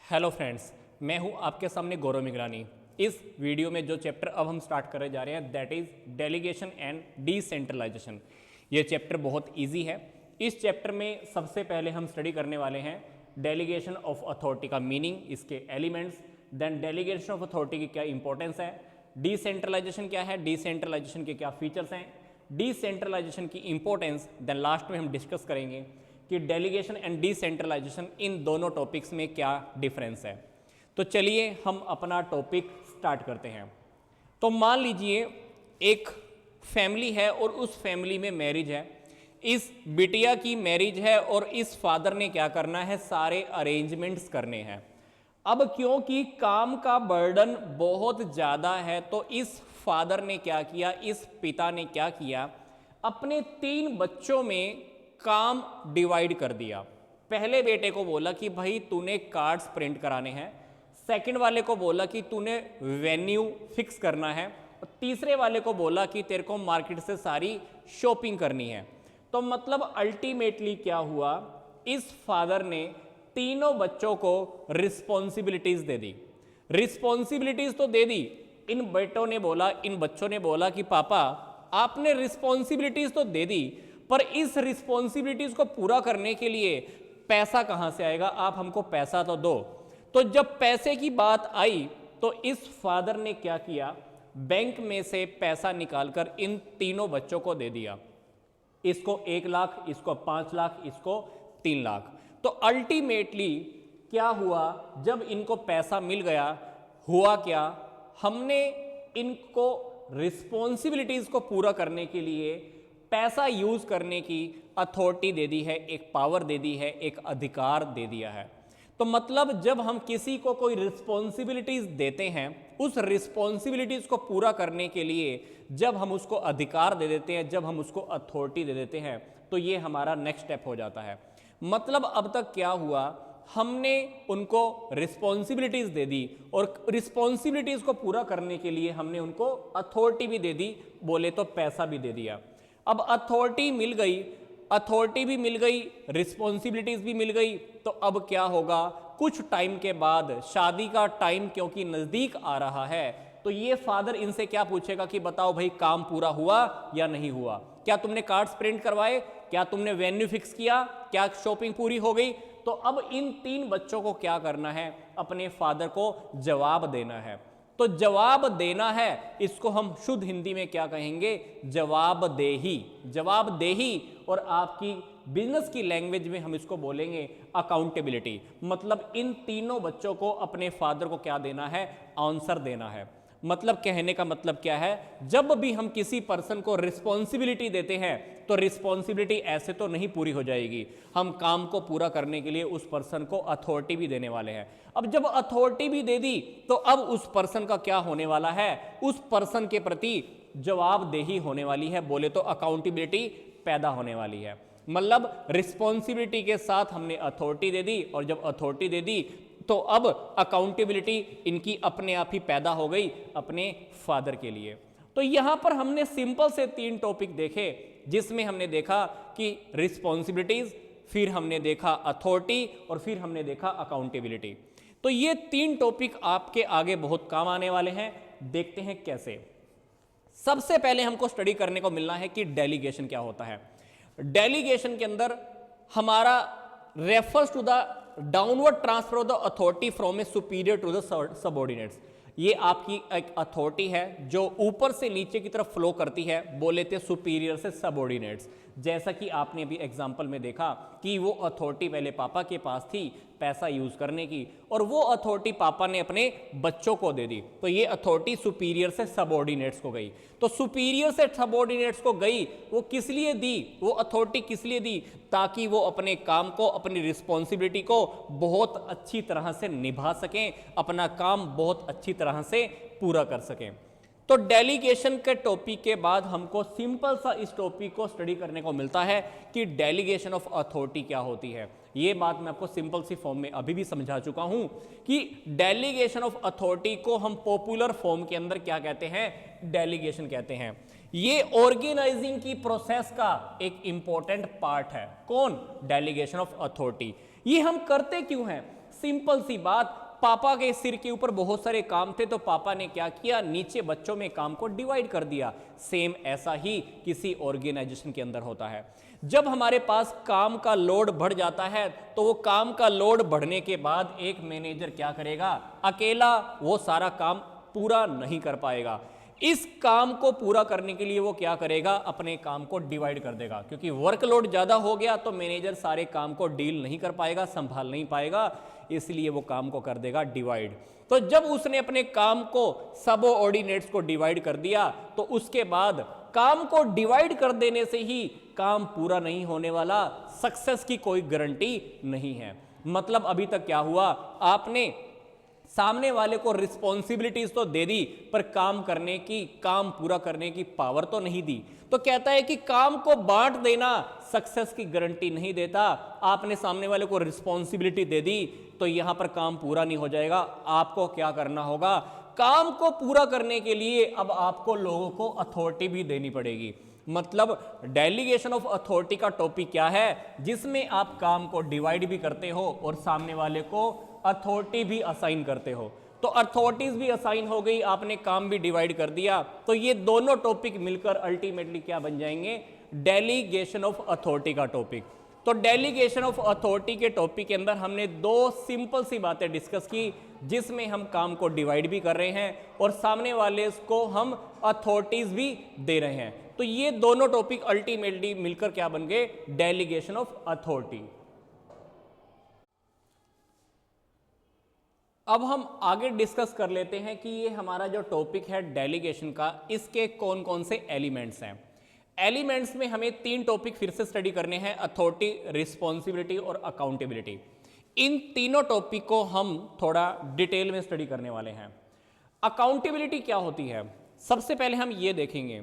Hello friends, मैं हूं आपके सामने गौरव मिगरानी। इस वीडियो में जो चैप्टर अब हम स्टार्ट करने जा रहे हैं that is delegation and decentralisation. ये चैप्टर बहुत इजी है। इस चैप्टर में सबसे पहले हम स्टडी करने वाले हैं डेलीगेशन ऑफ अथॉरिटी का मीनिंग, इसके elements, then delegation of authority की क्या इंपॉर्टेंस है, डिसेंट्रलाइजेशन क्या है, डिसेंट्रलाइजेशन के क्या फीचर्स हैं, डिसेंट्रलाइजेशन की इंपॉर्टेंस, देन लास्ट में हम डिस्कस करेंगे कि डेलीगेशन एंड डिसेंट्रलाइजेशन इन दोनों टॉपिक्स में क्या डिफरेंस है। तो चलिए हम अपना टॉपिक स्टार्ट करते हैं। तो मान लीजिए एक फैमिली है और उस फैमिली में मैरिज है, इस बिटिया की मैरिज है और इस फादर ने क्या करना है, सारे अरेंजमेंट्स करने हैं। अब क्योंकि काम का बर्डन बहुत ज़्यादा है तो इस फादर ने क्या किया, इस पिता ने क्या किया, अपने 3 बच्चों में काम डिवाइड कर दिया। पहले बेटे को बोला कि भाई तूने कार्ड्स प्रिंट कराने हैं, सेकंड वाले को बोला कि तूने वेन्यू फिक्स करना है, और तीसरे वाले को बोला कि तेरे को मार्केट से सारी शॉपिंग करनी है। तो मतलब अल्टीमेटली क्या हुआ, इस फादर ने तीनों बच्चों को रिस्पॉन्सिबिलिटीज दे दी। रिस्पॉन्सिबिलिटीज तो दे दी, इन बच्चों ने बोला कि पापा आपने रिस्पॉन्सिबिलिटीज तो दे दी, पर इस रिस्पॉन्सिबिलिटीज को पूरा करने के लिए पैसा कहां से आएगा, आप हमको पैसा तो दो। तो जब पैसे की बात आई तो इस फादर ने क्या किया, बैंक में से पैसा निकालकर इन तीनों बच्चों को दे दिया। इसको 1 लाख, इसको 5 लाख, इसको 3 लाख। तो अल्टीमेटली क्या हुआ, जब इनको पैसा मिल गया, हुआ क्या, हमने इनको रिस्पॉन्सिबिलिटीज को पूरा करने के लिए पैसा यूज करने की अथॉरिटी दे दी है, एक पावर दे दी है, एक अधिकार दे दिया है। तो मतलब जब हम किसी को कोई रिस्पॉन्सिबिलिटीज देते हैं, उस रिस्पॉन्सिबिलिटीज को पूरा करने के लिए जब हम उसको अधिकार दे देते हैं, जब हम उसको अथॉरिटी दे देते हैं, तो ये हमारा नेक्स्ट स्टेप हो जाता है। मतलब अब तक क्या हुआ, हमने उनको रिस्पॉन्सिबिलिटीज दे दी और रिस्पॉन्सिबिलिटीज को पूरा करने के लिए हमने उनको अथॉरिटी भी दे दी, बोले तो पैसा भी दे दिया। अब अथॉरिटी भी मिल गई, रिस्पॉन्सिबिलिटीज भी मिल गई, तो अब क्या होगा, कुछ टाइम के बाद शादी का टाइम क्योंकि नजदीक आ रहा है, तो ये फादर इनसे क्या पूछेगा कि बताओ भाई काम पूरा हुआ या नहीं हुआ, क्या तुमने कार्ड्स प्रिंट करवाए, क्या तुमने वेन्यू फिक्स किया, क्या शॉपिंग पूरी हो गई। तो अब इन 3 बच्चों को क्या करना है, अपने फादर को जवाब देना है। तो जवाब देना है, इसको हम शुद्ध हिंदी में क्या कहेंगे, जवाबदेही। जवाबदेही, और आपकी बिजनेस की लैंग्वेज में हम इसको बोलेंगे अकाउंटेबिलिटी। मतलब इन तीनों बच्चों को अपने फादर को क्या देना है, आंसर देना है। मतलब कहने का मतलब क्या है, जब भी हम किसी पर्सन को रिस्पॉन्सिबिलिटी देते हैं तो रिस्पॉन्सिबिलिटी ऐसे तो नहीं पूरी हो जाएगी, हम काम को पूरा करने के लिए उस पर्सन को अथॉरिटी भी देने वाले हैं। अब जब अथॉरिटी भी दे दी तो अब उस पर्सन का क्या होने वाला है, उस पर्सन के प्रति जवाबदेही होने वाली है, बोले तो अकाउंटेबिलिटी पैदा होने वाली है। मतलब रिस्पॉन्सिबिलिटी के साथ हमने अथॉरिटी दे दी, और जब अथॉरिटी दे दी तो अब अकाउंटेबिलिटी इनकी अपने आप ही पैदा हो गई अपने फादर के लिए। तो यहां पर हमने सिंपल से 3 टॉपिक देखे, जिसमें हमने देखा कि रिस्पॉन्सिबिलिटीज, फिर हमने देखा अथॉरिटी, और फिर हमने देखा अकाउंटेबिलिटी। तो ये 3 टॉपिक आपके आगे बहुत काम आने वाले हैं। देखते हैं कैसे। सबसे पहले हमको स्टडी करने को मिलना है कि डेलीगेशन क्या होता है। डेलीगेशन के अंदर हमारा refers to the downward transfer of the authority from a superior to the subordinates. ये आपकी एक अथॉरिटी है जो ऊपर से नीचे की तरफ फ्लो करती है, बोले थे सुपीरियर से सबऑर्डिनेट्स। जैसा कि आपने अभी एग्जांपल में देखा कि वो अथॉरिटी पहले पापा के पास थी पैसा यूज करने की, और वो अथॉरिटी पापा ने अपने बच्चों को दे दी, तो ये अथॉरिटी सुपीरियर से सबऑर्डिनेट्स को गई। तो सुपीरियर से सबऑर्डिनेट्स को गई, वो किस लिए दी, वो अथॉरिटी किस लिए दी, ताकि वो अपने काम को, अपनी रिस्पॉन्सिबिलिटी को बहुत अच्छी तरह से निभा सकें, अपना काम बहुत अच्छी तरह से पूरा कर सकें। तो डेलीगेशन के टॉपिक के बाद हमको सिंपल सा इस टॉपिक को स्टडी करने को मिलता है कि डेलीगेशन ऑफ अथॉरिटी क्या होती है। ये बात मैं आपको सिंपल सी फॉर्म में अभी भी समझा चुका हूं कि डेलीगेशन ऑफ अथॉरिटी को हम पॉपुलर फॉर्म के अंदर क्या कहते हैं, डेलीगेशन कहते हैं। ये ऑर्गेनाइजिंग की प्रोसेस का एक इंपॉर्टेंट पार्ट है। कौन, डेलीगेशन ऑफ अथॉरिटी। ये हम करते क्यों हैं, सिंपल सी बात, पापा के सिर के ऊपर बहुत सारे काम थे तो पापा ने क्या किया, नीचे बच्चों में काम को डिवाइड कर दिया। सेम ऐसा ही किसी ऑर्गेनाइजेशन के अंदर होता है। जब हमारे पास काम का लोड बढ़ जाता है तो वो काम का लोड बढ़ने के बाद एक मैनेजर क्या करेगा, अकेला वो सारा काम पूरा नहीं कर पाएगा। इस काम को पूरा करने के लिए वो क्या करेगा, अपने काम को डिवाइड कर देगा, क्योंकि वर्कलोड ज्यादा हो गया तो मैनेजर सारे काम को डील नहीं कर पाएगा, संभाल नहीं पाएगा, इसलिए वो काम को कर देगा डिवाइड। तो जब उसने अपने काम को सबऑर्डिनेट्स को डिवाइड कर दिया तो उसके बाद काम को डिवाइड कर देने से ही काम पूरा नहीं होने वाला, सक्सेस की कोई गारंटी नहीं है। मतलब अभी तक क्या हुआ, आपने सामने वाले को रिस्पॉन्सिबिलिटीज तो दे दी पर काम करने की, काम पूरा करने की पावर तो नहीं दी। तो कहता है कि काम को बांट देना सक्सेस की गारंटी नहीं देता। आपने सामने वाले को रिस्पॉन्सिबिलिटी दे दी तो यहां पर काम पूरा नहीं हो जाएगा। आपको क्या करना होगा, काम को पूरा करने के लिए अब आपको लोगों को अथॉरिटी भी देनी पड़ेगी। मतलब डेलीगेशन ऑफ अथॉरिटी का टॉपिक क्या है, जिसमें आप काम को डिवाइड भी करते हो और सामने वाले को अथॉरिटी भी असाइन करते हो। तो अथॉरिटीज भी असाइन हो गई, आपने काम भी डिवाइड कर दिया, तो ये दोनों टॉपिक मिलकर अल्टीमेटली क्या बन जाएंगे, डेलीगेशन ऑफ अथॉरिटी का टॉपिक। तो डेलीगेशन ऑफ अथॉरिटी के टॉपिक के अंदर हमने दो सिंपल सी बातें डिस्कस की, जिसमें हम काम को डिवाइड भी कर रहे हैं और सामने वाले को हम अथॉरिटीज भी दे रहे हैं। तो ये दोनों टॉपिक अल्टीमेटली मिलकर क्या बन गए, डेलीगेशन ऑफ अथॉरिटी। अब हम आगे डिस्कस कर लेते हैं कि ये हमारा जो टॉपिक है डेलीगेशन का, इसके कौन कौन से एलिमेंट्स हैं। एलिमेंट्स में हमें 3 टॉपिक फिर से स्टडी करने हैं, अथॉरिटी, रिस्पॉन्सिबिलिटी और अकाउंटेबिलिटी। इन तीनों टॉपिक को हम थोड़ा डिटेल में स्टडी करने वाले हैं। अकाउंटेबिलिटी क्या होती है, सबसे पहले हम ये देखेंगे।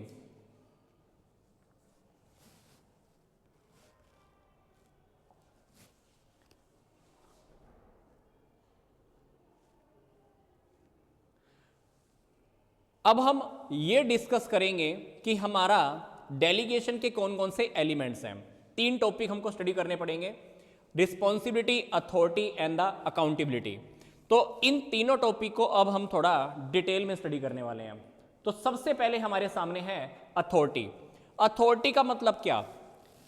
अब हम ये डिस्कस करेंगे कि हमारा डेलीगेशन के कौन कौन से एलिमेंट्स हैं। 3 टॉपिक हमको स्टडी करने पड़ेंगे, responsibility, authority and the accountability. तो इन तीनों टॉपिक को अब हम थोड़ा डिटेल में स्टडी करने वाले हैं। तो सबसे पहले हमारे सामने है अथॉरिटी। अथॉरिटी का मतलब क्या,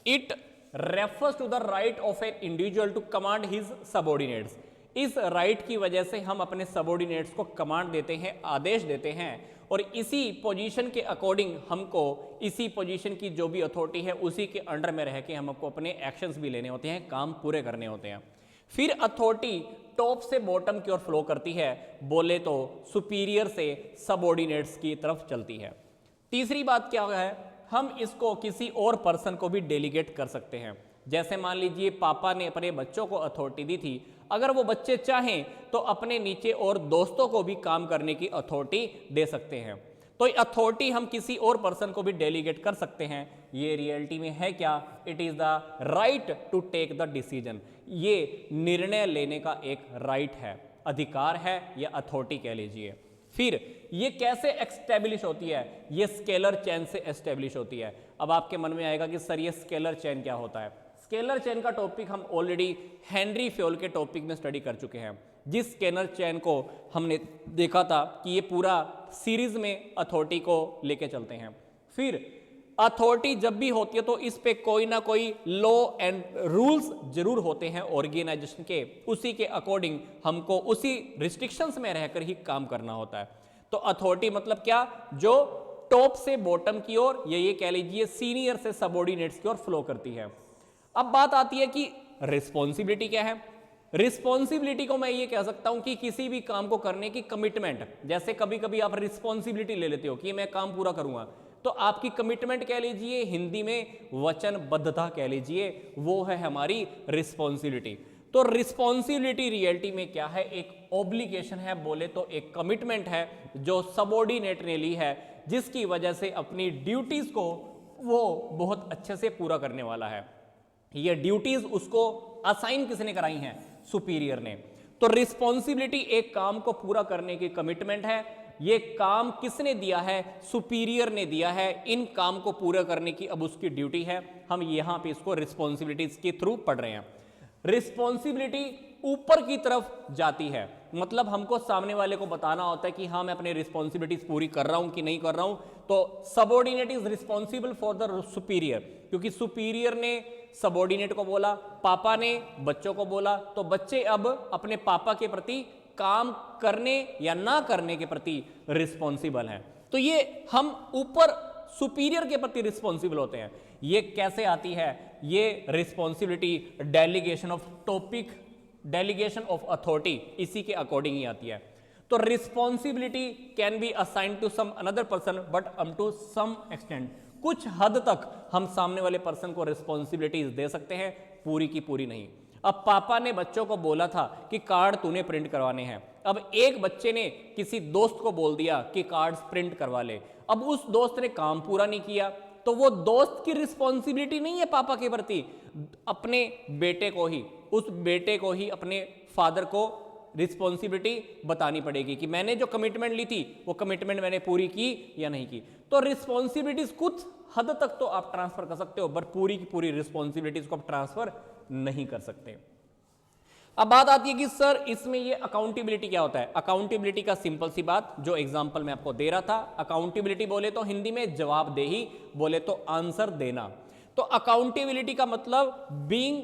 it refers to the right of an individual to command his subordinates. इस राइट की वजह से हम अपने सबऑर्डिनेट्स को कमांड देते हैं, आदेश देते हैं, और इसी पोजीशन के अकॉर्डिंग हमको इसी पोजीशन की जो भी अथॉरिटी है उसी के अंडर में रह के हमको अपने एक्शंस भी लेने होते हैं, काम पूरे करने होते हैं। फिर अथॉरिटी टॉप से बॉटम की ओर फ्लो करती है, बोले तो सुपीरियर से सबऑर्डिनेट्स की तरफ चलती है। तीसरी बात क्या है, हम इसको किसी और पर्सन को भी डेलीगेट कर सकते हैं। जैसे मान लीजिए पापा ने अपने बच्चों को अथॉरिटी दी थी, अगर वो बच्चे चाहें तो अपने नीचे और दोस्तों को भी काम करने की अथॉरिटी दे सकते हैं। तो अथॉरिटी हम किसी और पर्सन को भी डेलीगेट कर सकते हैं। ये रियलिटी में है क्या, it is the right to take the decision. ये निर्णय लेने का एक राइट है, अधिकार है, या अथॉरिटी कह लीजिए। फिर ये कैसे एस्टेब्लिश होती है, ये स्केलर चेन से एस्टेब्लिश होती है। अब आपके मन में आएगा कि सर ये स्केलर चेन क्या होता है। स्केलर चेन का टॉपिक हम ऑलरेडी हेनरी फ्योल के टॉपिक में स्टडी कर चुके हैं, जिस स्केलर चेन को हमने देखा था कि ये पूरा सीरीज में अथॉरिटी को लेके चलते हैं। फिर अथॉरिटी जब भी होती है तो इस पे कोई ना कोई लॉ एंड रूल्स जरूर होते हैं ऑर्गेनाइजेशन के, उसी के अकॉर्डिंग हमको उसी रिस्ट्रिक्शंस में रहकर ही काम करना होता है। तो अथॉरिटी मतलब क्या, जो टॉप से बॉटम की ओर, ये कह लीजिए सीनियर से सबऑर्डिनेट्स की ओर फ्लो करती है। अब बात आती है कि रिस्पॉन्सिबिलिटी क्या है। रिस्पॉन्सिबिलिटी को मैं ये कह सकता हूं कि किसी भी काम को करने की कमिटमेंट। जैसे कभी कभी आप रिस्पॉन्सिबिलिटी ले लेते हो कि मैं काम पूरा करूंगा, तो आपकी कमिटमेंट कह लीजिए, हिंदी में वचनबद्धता कह लीजिए, वो है हमारी रिस्पॉन्सिबिलिटी। तो रिस्पॉन्सिबिलिटी रियलिटी में क्या है, एक ऑब्लिगेशन है, बोले तो एक कमिटमेंट है जो सबऑर्डिनेट ने ली है, जिसकी वजह से अपनी ड्यूटीज को वो बहुत अच्छे से पूरा करने वाला है। ये ड्यूटीज उसको असाइन किसने कराई हैं, सुपीरियर ने। तो रिस्पॉन्सिबिलिटी एक काम को पूरा करने की कमिटमेंट है। ये काम किसने दिया है, सुपीरियर ने दिया है। इन काम को पूरा करने की अब उसकी ड्यूटी है। हम यहां पे इसको रिस्पॉन्सिबिलिटीज के थ्रू पढ़ रहे हैं। रिस्पॉन्सिबिलिटी ऊपर की तरफ जाती है। मतलब हमको सामने वाले को बताना होता है कि हाँ मैं अपने रिस्पॉन्सिबिलिटीज पूरी कर रहा हूं कि नहीं कर रहा हूं। तो subordinate is responsible for the superior, क्योंकि सुपीरियर ने सबऑर्डिनेट को बोला, पापा ने बच्चों को बोला, तो बच्चे अब अपने पापा के प्रति काम करने या ना करने के प्रति रिस्पॉन्सिबल हैं। तो ये हम ऊपर सुपीरियर के प्रति रिस्पॉन्सिबल होते हैं। ये कैसे आती है? ये responsibility delegation of topic, delegation of authority, इसी के अकॉर्डिंग ही आती है। तो responsibility can be assigned to some another person but up to some extent, कुछ हद तक हम सामने वाले पर्सन को रिस्पॉन्सिबिलिटीज दे सकते हैं, पूरी की पूरी नहीं। अब पापा ने बच्चों को बोला था कि कार्ड तूने प्रिंट करवाने हैं। अब एक बच्चे ने किसी दोस्त को बोल दिया कि कार्ड्स प्रिंट करवा ले। अब उस दोस्त ने काम पूरा नहीं किया, तो वो दोस्त की रिस्पॉन्सिबिलिटी नहीं है पापा के प्रति, अपने बेटे को ही, उस बेटे को ही, अपने फादर को रिस्पॉन्सिबिलिटी बतानी पड़ेगी कि मैंने जो कमिटमेंट ली थी वो कमिटमेंट मैंने पूरी की या नहीं की। तो रिस्पॉन्सिबिलिटीज कुछ हद तक तो आप ट्रांसफर कर सकते हो, पर पूरी की पूरी रिस्पॉन्सिबिलिटीज को आप ट्रांसफर नहीं कर सकते। अब बात आती है कि सर इसमें ये अकाउंटेबिलिटी क्या होता है? अकाउंटेबिलिटी का सिंपल सी बात, जो एग्जांपल मैं आपको दे रहा था, अकाउंटेबिलिटी बोले तो हिंदी में जवाबदेही, बोले तो आंसर देना। तो अकाउंटेबिलिटी का मतलब being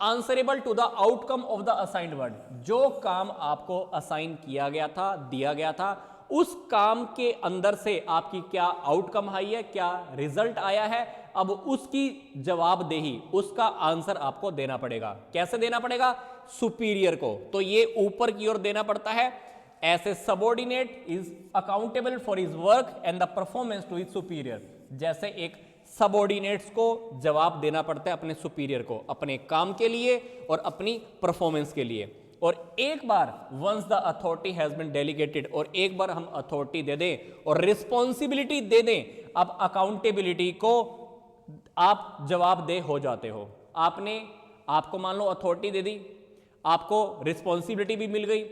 answerable to the outcome of the assigned work, जो काम आपको असाइन किया गया था, दिया गया था, उस काम के अंदर से आपकी क्या आउटकम आई है, क्या रिजल्ट आया है, अब उसकी जवाबदेही, उसका आंसर आपको देना पड़ेगा। कैसे देना पड़ेगा? सुपीरियर को। तो ये ऊपर की ओर देना पड़ता है। ऐसे subordinate is accountable for his work and the performance to his superior, जैसे एक सबऑर्डिनेट्स को जवाब देना पड़ता है अपने सुपीरियर को, अपने काम के लिए और अपनी परफॉर्मेंस के लिए। और एक बार once the authority has been delegated, और एक बार हम अथॉरिटी दे दें और रिस्पॉन्सिबिलिटी दे दें, अब अकाउंटेबिलिटी को आप जवाबदेह हो जाते हो। आपको मान लो अथॉरिटी दे दी, आपको रिस्पॉन्सिबिलिटी भी मिल गई,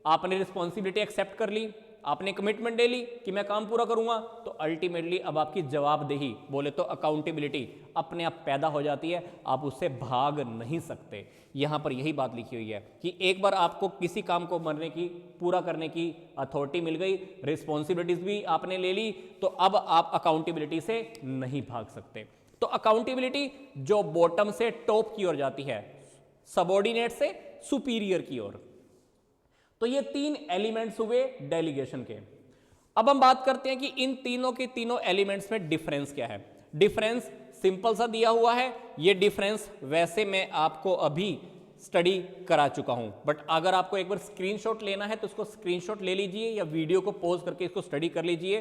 आपने रिस्पॉन्सिबिलिटी एक्सेप्ट कर ली, आपने कमिटमेंट ले ली कि मैं काम पूरा करूंगा, तो अल्टीमेटली अब आपकी जवाबदेही, बोले तो अकाउंटेबिलिटी अपने आप पैदा हो जाती है, आप उससे भाग नहीं सकते। यहां पर यही बात लिखी हुई है कि एक बार आपको किसी काम को पूरा करने की अथॉरिटी मिल गई, रिस्पॉन्सिबिलिटीज भी आपने ले ली, तो अब आप अकाउंटेबिलिटी से नहीं भाग सकते। तो अकाउंटेबिलिटी जो बॉटम से टॉप की ओर जाती है, सबऑर्डिनेट से सुपीरियर की ओर। तो ये तीन एलिमेंट्स हुए डेलीगेशन के। अब हम बात करते हैं कि इन तीनों के तीनों एलिमेंट्स में डिफरेंस क्या है। डिफरेंस सिंपल सा दिया हुआ है। ये डिफरेंस वैसे मैं आपको अभी स्टडी करा चुका हूं, बट अगर आपको एक बार स्क्रीनशॉट लेना है तो उसको स्क्रीनशॉट ले लीजिए या वीडियो को पॉज करके इसको स्टडी कर लीजिए।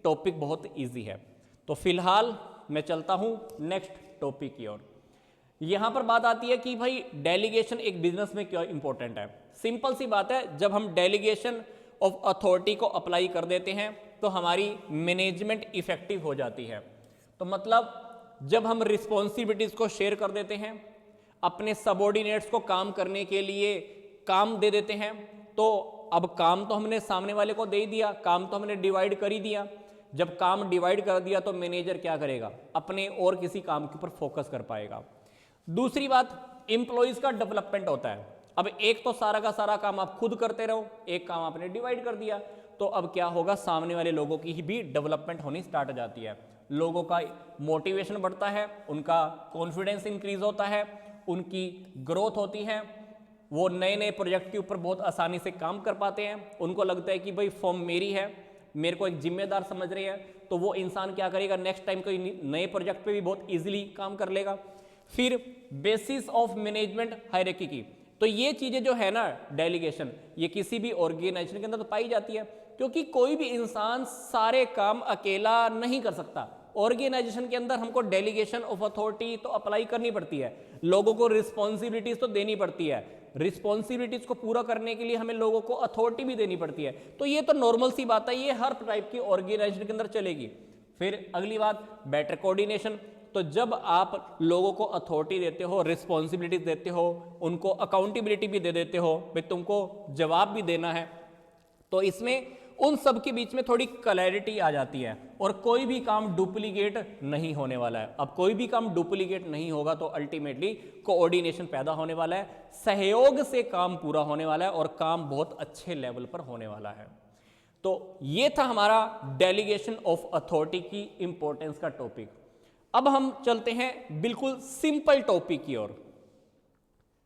टॉपिक बहुत ईजी है। तो फिलहाल मैं चलता हूं नेक्स्ट टॉपिक की ओर। यहां पर बात आती है कि भाई डेलीगेशन एक बिजनेस में क्यों इंपॉर्टेंट है। सिंपल सी बात है, जब हम डेलीगेशन ऑफ अथॉरिटी को अप्लाई कर देते हैं तो हमारी मैनेजमेंट इफेक्टिव हो जाती है। तो मतलब जब हम रिस्पॉन्सिबिलिटीज को शेयर कर देते हैं, अपने सबऑर्डिनेट्स को काम करने के लिए काम दे देते हैं, तो अब काम तो हमने सामने वाले को दे ही दिया, काम तो हमने डिवाइड कर ही दिया। जब काम डिवाइड कर दिया तो मैनेजर क्या करेगा? अपने और किसी काम के ऊपर फोकस कर पाएगा। दूसरी बात, एम्प्लॉइज का डेवलपमेंट होता है। अब एक तो सारा का सारा काम आप खुद करते रहो, एक काम आपने डिवाइड कर दिया, तो अब क्या होगा? सामने वाले लोगों की भी डेवलपमेंट होनी स्टार्ट हो जाती है। लोगों का मोटिवेशन बढ़ता है, उनका कॉन्फिडेंस इंक्रीज होता है, उनकी ग्रोथ होती है, वो नए नए प्रोजेक्ट के ऊपर बहुत आसानी से काम कर पाते हैं। उनको लगता है कि भाई फॉर्म मेरी है, मेरे को एक जिम्मेदार समझ रहे हैं, तो वो इंसान क्या करेगा? नेक्स्ट टाइम कोई नए प्रोजेक्ट पे भी बहुत इजीली काम कर लेगा। फिर बेसिस ऑफ मैनेजमेंट हायरार्की की, तो ये चीजें जो है ना डेलीगेशन, ये किसी भी ऑर्गेनाइजेशन के अंदर तो पाई जाती है, क्योंकि कोई भी इंसान सारे काम अकेला नहीं कर सकता। ऑर्गेनाइजेशन के अंदर हमको डेलीगेशन ऑफ अथॉरिटी तो अप्लाई करनी पड़ती है, लोगों को रिस्पॉन्सिबिलिटीज तो देनी पड़ती है, रिस्पॉन्सिबिलिटीज को पूरा करने के लिए हमें लोगों को अथॉरिटी भी देनी पड़ती है। तो ये तो नॉर्मल सी बात है, ये हर टाइप की ऑर्गेनाइजेशन के अंदर चलेगी। फिर अगली बात, बेटर कोऑर्डिनेशन। तो जब आप लोगों को अथॉरिटी देते हो, रिस्पॉन्सिबिलिटीज देते हो, उनको अकाउंटेबिलिटी भी दे देते हो, भाई तुमको जवाब भी देना है, तो इसमें उन सब के बीच में थोड़ी क्लैरिटी आ जाती है और कोई भी काम डुप्लीकेट नहीं होने वाला है। अब कोई भी काम डुप्लीकेट नहीं होगा तो अल्टीमेटली कोऑर्डिनेशन पैदा होने वाला है, सहयोग से काम पूरा होने वाला है और काम बहुत अच्छे लेवल पर होने वाला है। तो ये था हमारा डेलीगेशन ऑफ अथॉरिटी की इंपॉर्टेंस का टॉपिक। अब हम चलते हैं बिल्कुल सिंपल टॉपिक की ओर,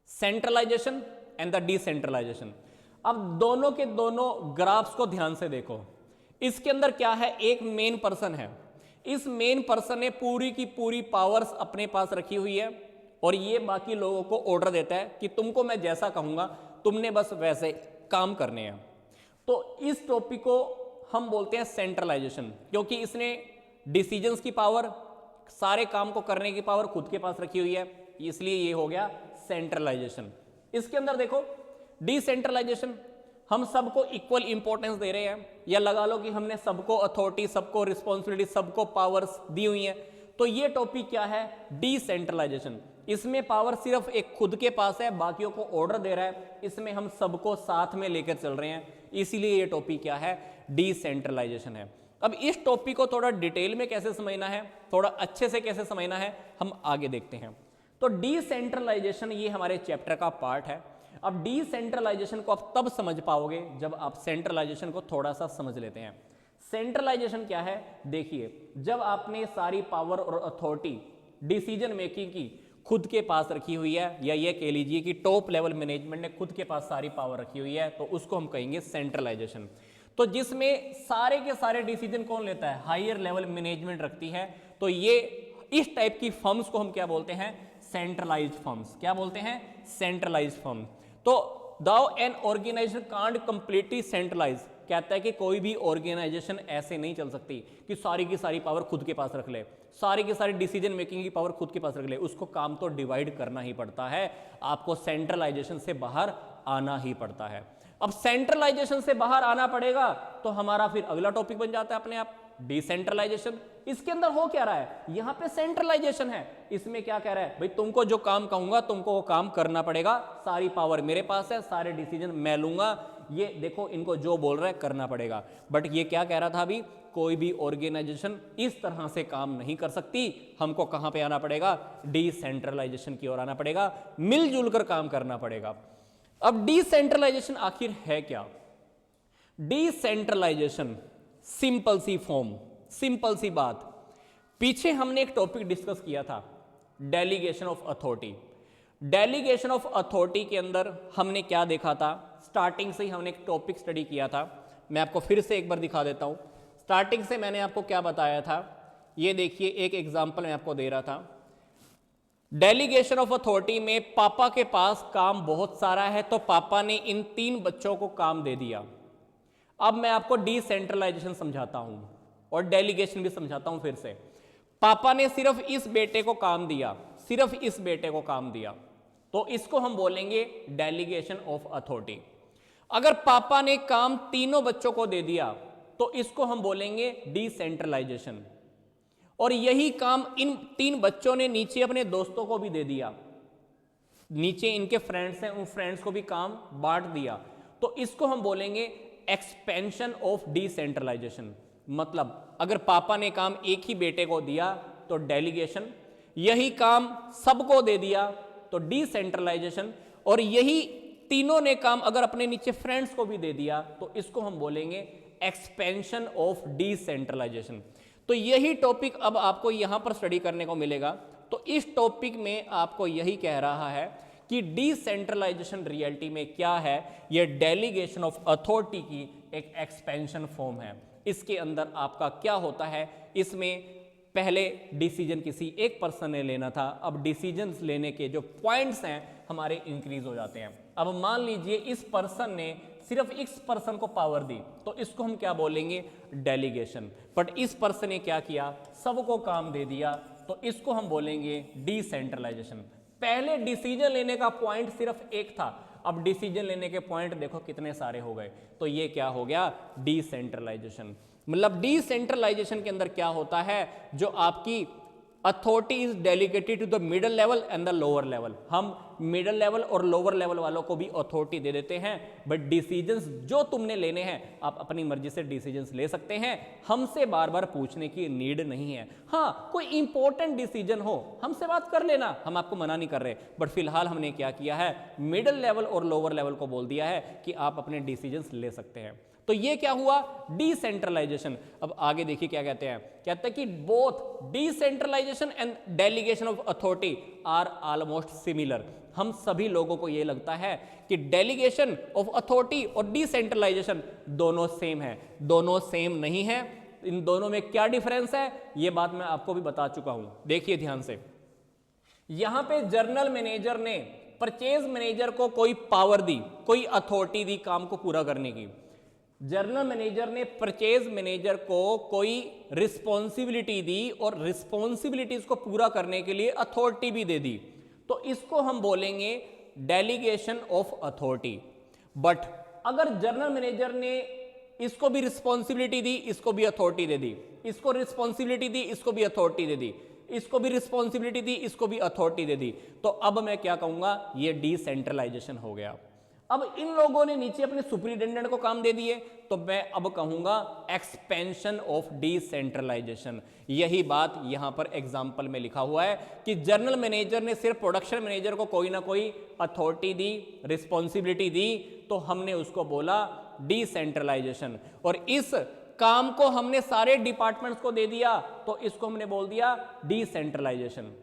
सेंट्रलाइजेशन एंड द डिसेंट्रलाइजेशन। अब दोनों के दोनों ग्राफ्स को ध्यान से देखो। इसके अंदर क्या है, एक मेन पर्सन है, इस मेन पर्सन ने पूरी की पूरी पावर्स अपने पास रखी हुई है और ये बाकी लोगों को ऑर्डर देता है कि तुमको मैं जैसा कहूंगा तुमने बस वैसे काम करने हैं। तो इस टॉपिक को हम बोलते हैं सेंट्रलाइजेशन, क्योंकि इसने डिसीजंस की पावर, सारे काम को करने की पावर खुद के पास रखी हुई है, इसलिए ये हो गया सेंट्रलाइजेशन। इसके अंदर देखो डिसेंट्रलाइजेशन, हम सबको इक्वल इंपॉर्टेंस दे रहे हैं, या लगा लो कि हमने सबको अथॉरिटी, सबको रिस्पॉन्सिबिलिटी, सबको पावर्स दी हुई हैं। तो ये टॉपिक क्या है, डिसेंट्रलाइजेशन। इसमें पावर सिर्फ एक खुद के पास है, बाकियों को ऑर्डर दे रहा है, इसमें हम सबको साथ में लेकर चल रहे हैं, इसीलिए ये टॉपिक क्या है, डिसेंट्रलाइजेशन है। अब इस टॉपिक को थोड़ा डिटेल में कैसे समझना है, थोड़ा अच्छे से कैसे समझना है, हम आगे देखते हैं। तो डिसेंट्रलाइजेशन ये हमारे चैप्टर का पार्ट है। अब डिसेंट्रलाइजेशन को आप तब समझ पाओगे जब आप सेंट्रलाइजेशन को थोड़ा सा समझ लेते हैं। सेंट्रलाइजेशन क्या है, देखिए, जब आपने सारी पावर और अथॉरिटी डिसीजन मेकिंग की खुद के पास रखी हुई है, या ये कह लीजिए कि टॉप लेवल मैनेजमेंट ने खुद के पास सारी पावर रखी हुई है, तो उसको हम कहेंगे सेंट्रलाइजेशन। तो जिसमें सारे के सारे डिसीजन कौन लेता है, हायर लेवल मैनेजमेंट रखती है। तो ये इस टाइप की फर्म्स को हम क्या बोलते हैं, सेंट्रलाइज्ड फर्म्स। क्या बोलते हैं, सेंट्रलाइज्ड फर्म। तो though an organisation can't completely centralise, कहता है कि कोई भी ऑर्गेनाइजेशन ऐसे नहीं चल सकती कि सारी की सारी पावर खुद के पास रख ले, सारी की सारी डिसीजन मेकिंग की पावर खुद के पास रख ले। उसको काम तो डिवाइड करना ही पड़ता है, आपको सेंट्रलाइजेशन से बाहर आना ही पड़ता है। अब सेंट्रलाइजेशन से बाहर आना पड़ेगा तो हमारा फिर अगला टॉपिक बन जाता है अपने आप, डिसेंट्रलाइजेशन। इसके अंदर हो क्या रहा है, यहां पे सेंट्रलाइजेशन है, इसमें क्या कह रहा है, भाई तुमको जो काम कहूंगा तुमको वो काम करना पड़ेगा, सारी पावर मेरे पास है, सारे डिसीजन मैं लूंगा, ये देखो इनको जो बोल रहा है करना पड़ेगा। बट ये क्या कह रहा था अभी, कोई भी ऑर्गेनाइजेशन इस तरह से काम नहीं कर सकती, हमको कहां पे आना पड़ेगा, डिसेंट्रलाइजेशन की ओर आना पड़ेगा, मिलजुल कर काम करना पड़ेगा। अब डिसेंट्रलाइजेशन आखिर है क्या, डिसेंट्रलाइजेशन सिंपल सी फॉर्म, सिंपल सी बात। पीछे हमने एक टॉपिक डिस्कस किया था, delegation of authority. Delegation of authority के अंदर हमने क्या देखा था, स्टार्टिंग से ही हमने एक टॉपिक स्टडी किया था, मैं आपको फिर से एक बार दिखा देता हूं। स्टार्टिंग से मैंने आपको क्या बताया था, ये देखिए एक एग्जांपल मैं आपको दे रहा था। डेलीगेशन ऑफ अथॉरिटी में पापा के पास काम बहुत सारा है, तो पापा ने इन 3 बच्चों को काम दे दिया। अब मैं आपको डिसेंट्रलाइजेशन समझाता हूं और डेलीगेशन भी समझाता हूं फिर से। पापा ने सिर्फ इस बेटे को काम दिया, सिर्फ इस बेटे को काम दिया, तो इसको हम बोलेंगे डेलीगेशन ऑफ अथॉरिटी। अगर पापा ने काम तीनों बच्चों को दे दिया तो इसको हम बोलेंगे डिसेंट्रलाइजेशन। और यही काम इन 3 बच्चों ने नीचे अपने दोस्तों को भी दे दिया, नीचे इनके फ्रेंड्स हैं, उन फ्रेंड्स को भी काम बांट दिया, तो इसको हम बोलेंगे एक्सपेंशन ऑफ डिसेंट्रलाइजेशन। मतलब अगर पापा ने काम एक ही बेटे को दिया तो डेलीगेशन, यही काम सबको दे दिया तो डिसेंट्रलाइजेशन, और यही तीनों ने काम अगर अपने नीचे फ्रेंड्स को भी दे दिया तो इसको हम बोलेंगे एक्सपेंशन ऑफ डिसेंट्रलाइजेशन। तो यही टॉपिक अब आपको यहां पर स्टडी करने को मिलेगा। तो इस टॉपिक में आपको यही कह रहा है कि डिसेंट्रलाइजेशन रियलिटी में क्या है, यह डेलीगेशन ऑफ अथॉरिटी की एक एक्सपेंशन फॉर्म है। इसके अंदर आपका क्या होता है, इसमें पहले डिसीजन किसी एक पर्सन ने लेना था, अब डिसीजंस लेने के जो पॉइंट्स हैं हमारे इंक्रीज हो जाते हैं। अब मान लीजिए इस पर्सन ने सिर्फ इस पर्सन को पावर दी, तो इसको हम क्या बोलेंगे, डेलीगेशन। बट इस पर्सन ने क्या किया, सबको काम दे दिया, तो इसको हम बोलेंगे डिसेंट्रलाइजेशन। पहले डिसीजन लेने का पॉइंट सिर्फ एक था, अब डिसीजन लेने के पॉइंट देखो कितने सारे हो गए, तो ये क्या हो गया, डिसेंट्रलाइजेशन। मतलब डिसेंट्रलाइजेशन के अंदर क्या होता है, जो आपकी authority is delegated to the middle level and the lower level. हम मिडल लेवल और लोअर लेवल वालों को भी अथॉरिटी दे देते हैं, बट डिसीजंस जो तुमने लेने हैं आप अपनी मर्जी से डिसीजंस ले सकते हैं, हमसे बार बार पूछने की नीड नहीं है। हाँ, कोई इंपॉर्टेंट डिसीजन हो हमसे बात कर लेना, हम आपको मना नहीं कर रहे, बट फिलहाल हमने क्या किया है, मिडल लेवल और लोअर लेवल को बोल दिया है कि आप अपने डिसीजंस ले सकते हैं। तो ये क्या हुआ, डिसेंट्रलाइजेशन। अब आगे देखिए क्या कहते हैं, कहते हैं कि both decentralisation and delegation of authority are almost similar. हम सभी लोगों को ये लगता है कि डेलीगेशन ऑफ अथॉरिटी और डिसेंट्रलाइजेशन दोनों सेम है। दोनों सेम नहीं है, इन दोनों में क्या डिफरेंस है ये बात मैं आपको भी बता चुका हूं। देखिए ध्यान से, यहां पे जनरल मैनेजर ने परचेज मैनेजर को कोई पावर दी, कोई अथॉरिटी दी काम को पूरा करने की। जनरल मैनेजर ने परचेज मैनेजर को कोई रिस्पॉन्सिबिलिटी दी और रिस्पॉन्सिबिलिटीज को पूरा करने के लिए अथॉरिटी भी दे दी, तो इसको हम बोलेंगे डेलीगेशन ऑफ अथॉरिटी। बट अगर जनरल मैनेजर ने इसको भी रिस्पॉन्सिबिलिटी दी, इसको भी अथॉरिटी दे दी, इसको रिस्पॉन्सिबिलिटी दी, इसको भी अथॉरिटी दे दी, इसको भी रिस्पॉन्सिबिलिटी दी, इसको भी अथॉरिटी दे दी, तो अब मैं क्या कहूंगा, ये डिसेंट्रलाइजेशन हो गया। अब इन लोगों ने नीचे अपने सुपरिटेंडेंट को काम दे दिए, तो मैं अब कहूंगा एक्सपेंशन ऑफ डिसेंट्रलाइजेशन। यही बात यहां पर एग्जांपल में लिखा हुआ है कि जनरल मैनेजर ने सिर्फ प्रोडक्शन मैनेजर को कोई ना कोई अथॉरिटी दी, रिस्पॉन्सिबिलिटी दी, तो हमने उसको बोला डिसेंट्रलाइजेशन। और इस काम को हमने सारे डिपार्टमेंट्स को दे दिया, तो इसको हमने बोल दिया डिसेंट्रलाइजेशन।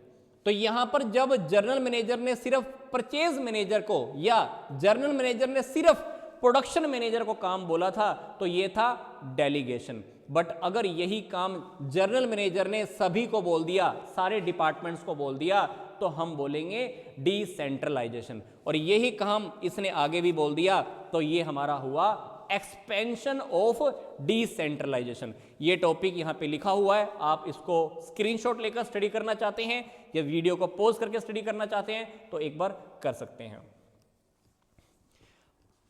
तो यहां पर जब जनरल मैनेजर ने सिर्फ परचेज मैनेजर को या जनरल मैनेजर ने सिर्फ प्रोडक्शन मैनेजर को काम बोला था, तो यह था डेलीगेशन। बट अगर यही काम जनरल मैनेजर ने सभी को बोल दिया, सारे डिपार्टमेंट्स को बोल दिया, तो हम बोलेंगे डिसेंट्रलाइजेशन। और यही काम इसने आगे भी बोल दिया, तो ये हमारा हुआ एक्सपेंशन ऑफ डिसेंट्रलाइजेशन। ये टॉपिक यहां पे लिखा हुआ है, आप इसको स्क्रीनशॉट लेकर स्टडी करना चाहते हैं या वीडियो को पॉज करके स्टडी करना चाहते हैं तो एक बार कर सकते हैं।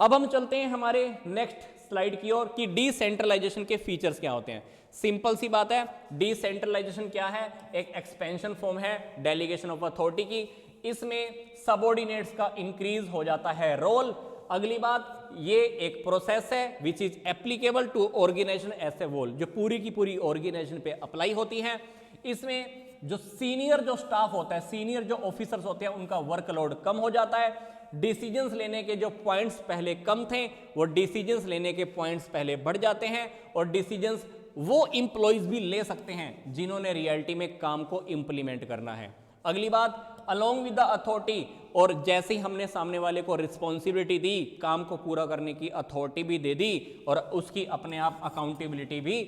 अब हम चलते हैं हमारे नेक्स्ट स्लाइड की ओर कि डिसेंट्रलाइजेशन के फीचर्स क्या होते हैं। सिंपल सी बात है, डिसेंट्रलाइजेशन क्या है, एक एक्सपेंशन फॉर्म है डेलीगेशन ऑफ अथॉरिटी की। इसमें सबऑर्डिनेट्स का इंक्रीज हो जाता है रोल। अगली बात, ये एक प्रोसेस है which is applicable to organisation as a whole, जो पूरी की पूरी ऑर्गेनाइजेशन पे अप्लाई होती है। इसमें जो सीनियर जो स्टाफ होता है, सीनियर जो ऑफिसर्स होते हैं, उनका वर्कलोड कम हो जाता है। डिसीजंस लेने के जो पॉइंट्स पहले कम थे, वो डिसीजंस लेने के पॉइंट्स पहले बढ़ जाते हैं, और डिसीजंस वो इंप्लॉइज भी ले सकते हैं जिन्होंने रियलिटी में काम को इंप्लीमेंट करना है। अगली बात, अलोंग विद द अथॉरिटी, और जैसे ही हमने सामने वाले को रिस्पॉन्सिबिलिटी दी, काम को पूरा करने की अथॉरिटी भी दे दी, और उसकी अपने आप अकाउंटेबिलिटी भी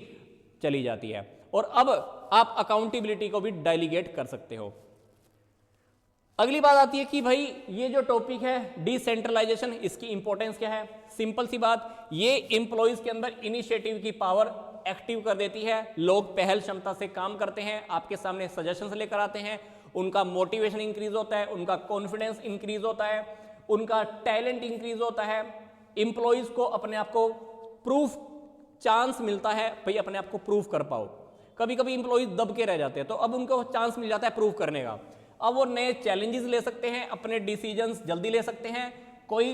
चली जाती है। और अब आप अकाउंटेबिलिटी को भी डेलीगेट कर सकते हो। अगली बात आती है कि भाई ये जो टॉपिक है डिसेंट्रलाइजेशन, इसकी इंपॉर्टेंस क्या है। सिंपल सी बात, ये इंप्लॉइज के अंदर इनिशिएटिव की पावर एक्टिव कर देती है। लोग पहल क्षमता से काम करते हैं, आपके सामने सजेशंस लेकर आते हैं, उनका मोटिवेशन इंक्रीज होता है, उनका कॉन्फिडेंस इंक्रीज होता है, उनका टैलेंट इंक्रीज होता है। इंप्लॉइज को अपने आप को प्रूफ चांस मिलता है, भाई अपने आप को प्रूफ कर पाओ। कभी कभी इंप्लॉइज दब के रह जाते हैं, तो अब उनको चांस मिल जाता है प्रूफ करने का। अब वो नए चैलेंजेस ले सकते हैं, अपने डिसीजंस जल्दी ले सकते हैं, कोई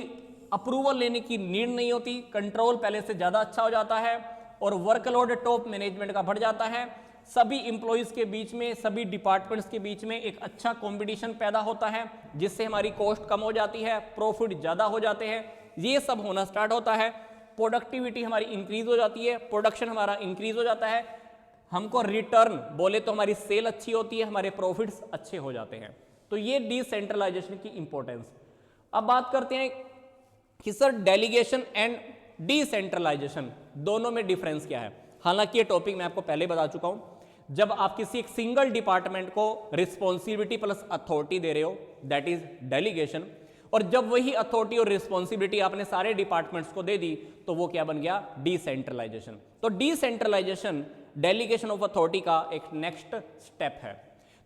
अप्रूवल लेने की नीड नहीं होती, कंट्रोल पहले से ज़्यादा अच्छा हो जाता है, और वर्कलोड टॉप मैनेजमेंट का बढ़ जाता है। सभी इंप्लॉइज के बीच में, सभी डिपार्टमेंट्स के बीच में एक अच्छा कंपटीशन पैदा होता है, जिससे हमारी कॉस्ट कम हो जाती है, प्रॉफिट ज़्यादा हो जाते हैं। ये सब होना स्टार्ट होता है, प्रोडक्टिविटी हमारी इंक्रीज हो जाती है, प्रोडक्शन हमारा इंक्रीज हो जाता है, हमको रिटर्न बोले तो हमारी सेल अच्छी होती है, हमारे प्रॉफिट्स अच्छे हो जाते हैं। तो ये डिसेंट्रलाइजेशन की इंपॉर्टेंस। अब बात करते हैं कि सर डेलीगेशन एंड डिसेंट्रलाइजेशन दोनों में डिफरेंस क्या है। हालांकि ये टॉपिक मैं आपको पहले बता चुका हूं। जब आप किसी एक सिंगल डिपार्टमेंट को रिस्पॉन्सिबिलिटी प्लस अथॉरिटी दे रहे हो, दैट इज डेलीगेशन, और जब वही अथॉरिटी और रिस्पॉन्सिबिलिटी आपने सारे डिपार्टमेंट्स को दे दी, तो वो क्या बन गया, डिसेंट्रलाइजेशन। तो डिसेंट्रलाइजेशन डेलीगेशन ऑफ अथॉरिटी का एक नेक्स्ट स्टेप है।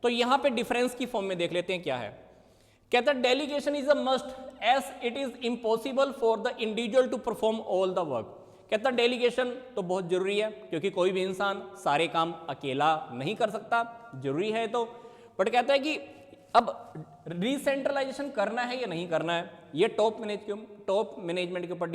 तो यहां पे डिफरेंस की फॉर्म में देख लेते हैं क्या है। कहता है delegation is a must as it is impossible for the individual to perform all the work. कहता डेलीगेशन तो बहुत जरूरी है, क्योंकि कोई भी इंसान सारे काम अकेला नहीं कर सकता, जरूरी है तो। बट कहता है कि अब डिसेंट्रलाइजेशन करना है या नहीं करना है, ये टॉप मैनेजमेंट के ऊपर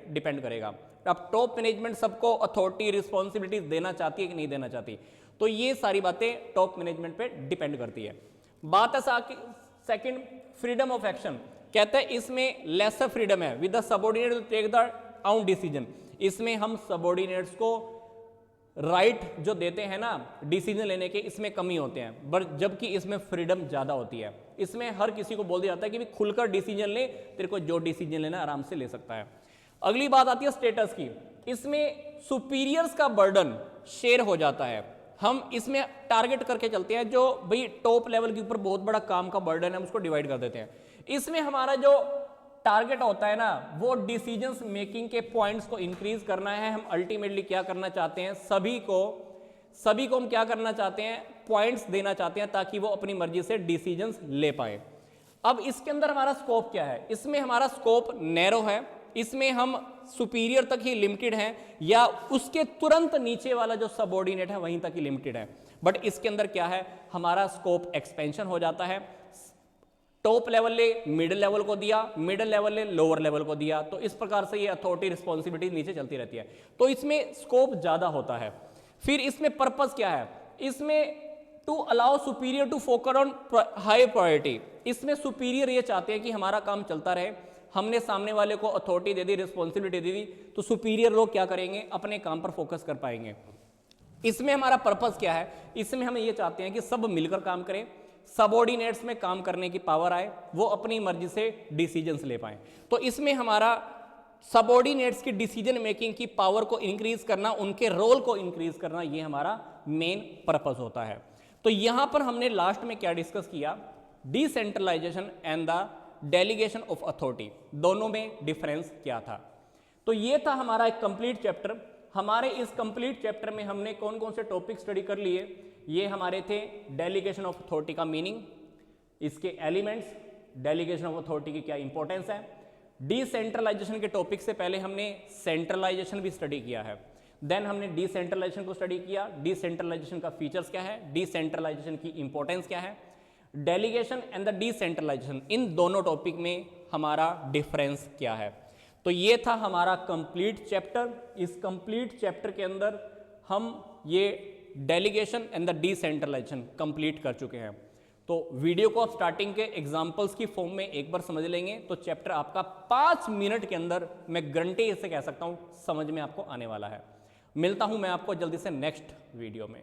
डिपेंड करेगा। अब टॉप मैनेजमेंट सबको अथॉरिटी रिस्पॉन्सिबिलिटीज देना चाहती है कि नहीं देना चाहती, तो ये सारी बातें टॉप मैनेजमेंट पे डिपेंड करती है। बात है सेकंड, फ्रीडम ऑफ एक्शन। कहते हैं इसमें लेसर फ्रीडम है with the subordinate to take the own decision. इसमें हम सबऑर्डिनेट्स को राइट जो देते हैं ना डिसीजन लेने के, इसमें कमी होते हैं, बट जबकि इसमें फ्रीडम ज्यादा होती है। इसमें हर किसी को बोल दिया जाता है कि भी खुलकर डिसीजन ले, तेरे को जो डिसीजन लेना आराम से ले सकता है। अगली बात आती है स्टेटस की। इसमें सुपीरियर्स का बर्डन शेयर हो जाता है। हम इसमें टारगेट करके चलते हैं, जो भाई टॉप लेवल के ऊपर बहुत बड़ा काम का बर्डन है, हम उसको डिवाइड कर देते हैं। इसमें हमारा जो टारगेट होता है ना, वो डिसीजंस मेकिंग के पॉइंट्स को इंक्रीज करना है। हम अल्टीमेटली क्या करना चाहते हैं, सभी को हम क्या करना चाहते हैं, पॉइंट्स देना चाहते हैं, ताकि वो अपनी मर्जी से डिसीजंस ले पाए। अब इसके अंदर हमारा स्कोप क्या है, इसमें हमारा स्कोप नैरो है, इसमें हम सुपीरियर तक ही लिमिटेड हैं, या उसके तुरंत नीचे वाला जो सबऑर्डिनेट है वहीं तक ही लिमिटेड है। बट इसके अंदर क्या है, हमारा स्कोप एक्सपेंशन हो जाता है। टॉप लेवल ने मिडिल लेवल को दिया, मिडिल लेवल ने लोअर लेवल को दिया, तो इस प्रकार से ये अथॉरिटी रिस्पॉन्सिबिलिटी नीचे चलती रहती है, तो इसमें स्कोप ज्यादा होता है। फिर इसमें पर्पस क्या है, इसमें to allow superior to focus on high priority. इसमें सुपीरियर ये चाहते हैं कि हमारा काम चलता रहे, हमने सामने वाले को अथॉरिटी दे दी, रिस्पॉन्सिबिलिटी दे दी, तो सुपीरियर लोग क्या करेंगे, अपने काम पर फोकस कर पाएंगे। इसमें हमारा पर्पस क्या है, इसमें हम ये चाहते हैं कि सब मिलकर काम करें, सबऑर्डिनेट्स में काम करने की पावर आए, वो अपनी मर्जी से डिसीजंस ले पाए। तो इसमें हमारा सबऑर्डिनेट्स की डिसीजन मेकिंग की पावर को इंक्रीज करना, उनके रोल को इंक्रीज करना, ये हमारा मेन पर्पस होता है। तो यहां पर हमने लास्ट में क्या डिस्कस किया, decentralisation and the delegation of authority, दोनों में डिफरेंस क्या था। तो ये था हमारा एक कंप्लीट चैप्टर। हमारे इस कंप्लीट चैप्टर में हमने कौन कौन से टॉपिक स्टडी कर लिए, ये हमारे थे डेलीगेशन ऑफ अथॉरिटी का मीनिंग, इसके एलिमेंट्स, डेलीगेशन ऑफ अथॉरिटी की क्या इंपॉर्टेंस है। डिसेंट्रलाइजेशन के टॉपिक से पहले हमने सेंट्रलाइजेशन भी स्टडी किया है, देन हमने डिसेंट्रलाइजेशन को स्टडी किया, डिसेंट्रलाइजेशन का फीचर्स क्या है, डिसेंट्रलाइजेशन की इंपॉर्टेंस क्या है, डेलीगेशन एंड द डिसेंट्रलाइजेशन, इन दोनों टॉपिक में हमारा डिफरेंस क्या है। तो ये था हमारा कंप्लीट चैप्टर। इस कंप्लीट चैप्टर के अंदर हम ये delegation and the decentralisation complete कर चुके हैं। तो वीडियो को आप स्टार्टिंग के एग्जांपल्स की फॉर्म में एक बार समझ लेंगे तो चैप्टर आपका 5 मिनट के अंदर, मैं गारंटी से कह सकता हूं, समझ में आपको आने वाला है। मिलता हूं मैं आपको जल्दी से नेक्स्ट वीडियो में।